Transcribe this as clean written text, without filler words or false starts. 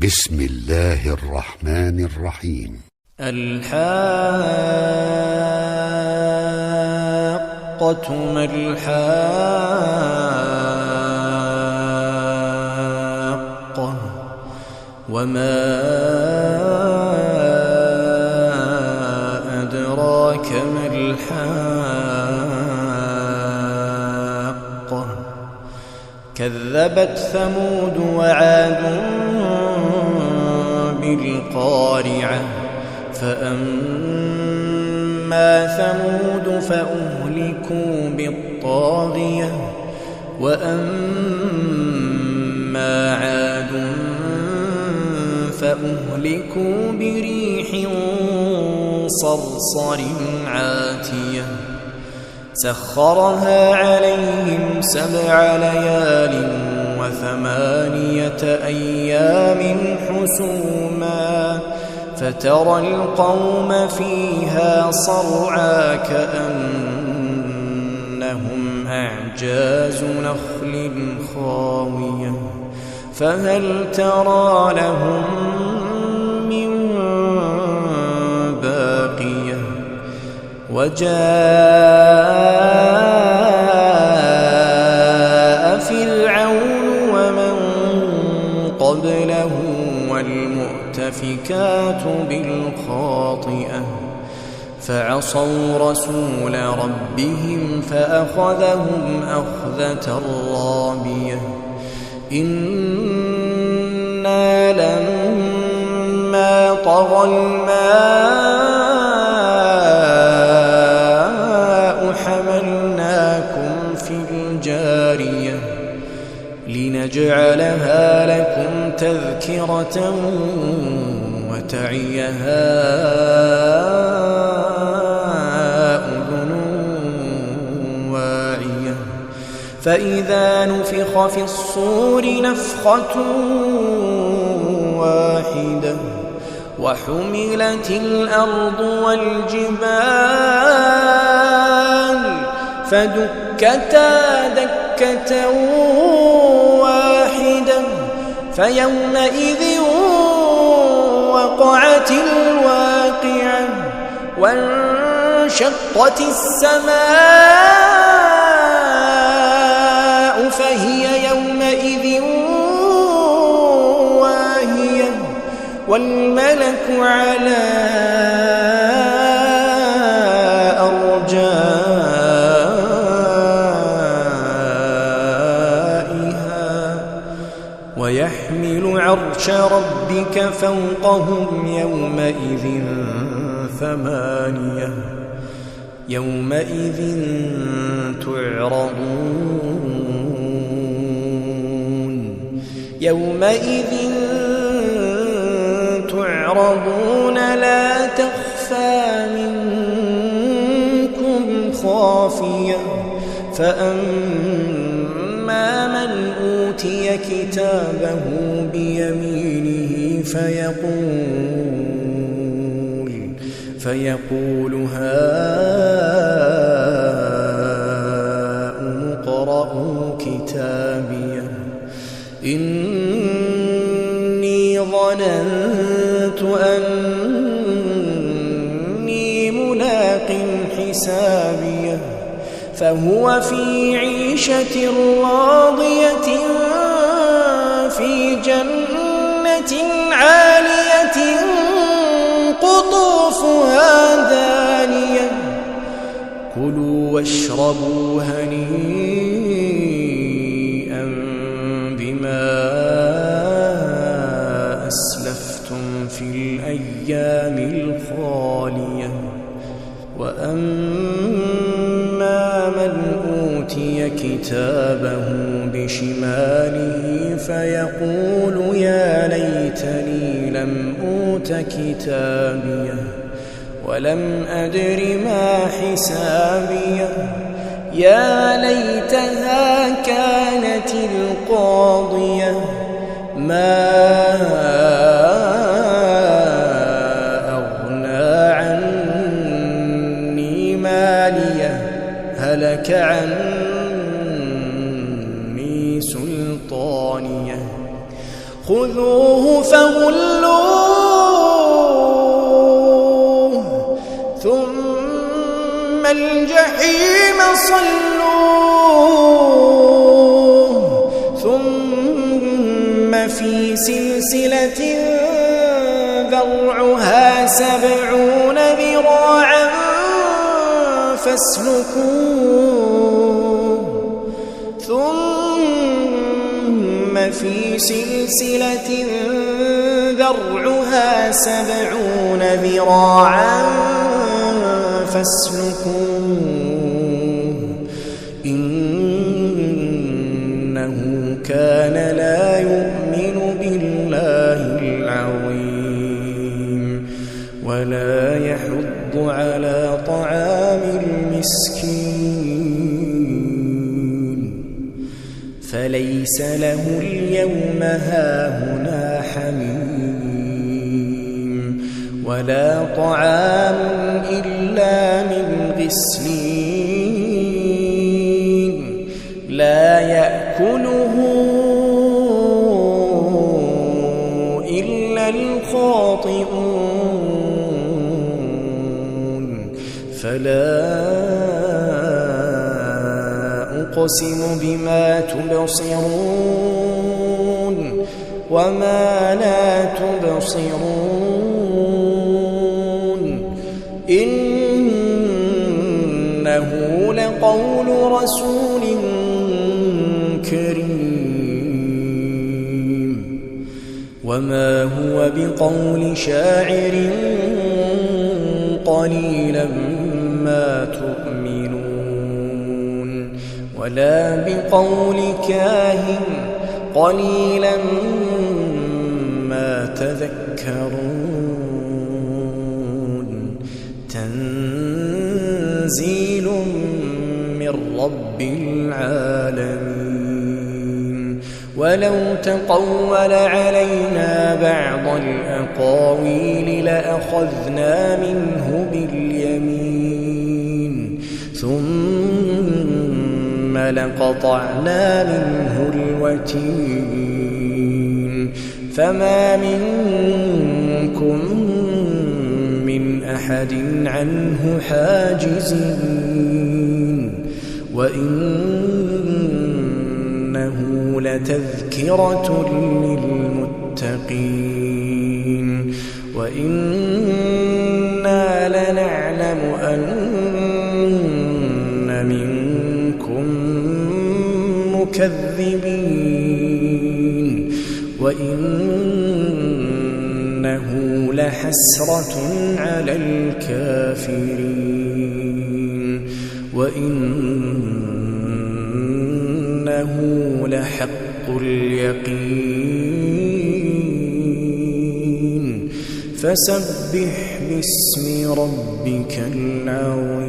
بسم الله الرحمن الرحيم. الحاقة ما الحاقة وما أدراك ما الحاقة كذبت ثمود وعاد بالقارعة فأما ثمود فأهلكوا بالطاغية وأما عاد فأهلكوا بريح صرصر عاتية سخرها عليهم 7 ليال و8 أيام حسوما فترى القوم فيها صرعى كأنهم أعجاز نخل خاوية فهل ترى لهم من باقية وجاء فرعون ومن قبله والمؤتفكات بالخاطئة فعصوا رسول ربهم فأخذهم أخذة رابية إنا لما طغى الماء حملناكم في الجارية لنجعلها لكم تذكرة وتعيها أذن واعية فإذا نفخ في الصور نفخة واحدة وحملت الأرض والجبال فدكتا دكة واحدة فيومئذ وقعت الواقعة وانشقت السماء فهي يومئذ واهية والملك على أرجائها ويحمل عرش ربك فوقهم يومئذ 8 يومئذ تعرضون لا تخفى منكم خافية فأما من أوتي كتابه بيمينه فيقول هاؤم اقرءوا كتابيه إني ظننت أني ملاق حسابيه فهو في عيشة راضية في جنة عالية قطوفها دانية كلوا واشربوا هنيئا بما أسلفتم في الأيام الخالية وأما من أوتي كتابه بشماله فيقول يا ليتني لم أوت كتابيه ولم أدر ما حسابيه يا ليتها كانت القاضية ما أغنى عني ماليه هلك عني سلطانيه خذوه فغلوه ثم الجحيم صلوه ثم في سلسلة ذرعها 70 ذراعا فاسلكوه ثم في سلسلة ذرعها 70 ذراعا فاسلكوه إنه كان لا يؤمن بالله العظيم ولا يحض على طعام المسكين فليس له اليوم هاهنا حميم ولا طعام إلا من غسلين لا يأكله إلا الخاطئون فلا أقسم بما تبصرون وما لا تبصرون إنه لقول رسول كريم وما هو بقول شاعر قليلا ما تؤمنون ولا بقول كاهن قليلا ما تذكرون تنزيل من رب العالمين ولو تقول علينا بعض الأقاويل لأخذنا منه باليمين ثم لقطعنا منه الوتين فما منكم من أحد عنه حاجزين وإنه لتذكرة للمتقين وإنا لنعلم أن منكم مكذبين وإنه لحسرة على الكافرين وإنه لحق اليقين فسبح باسم ربك العظيم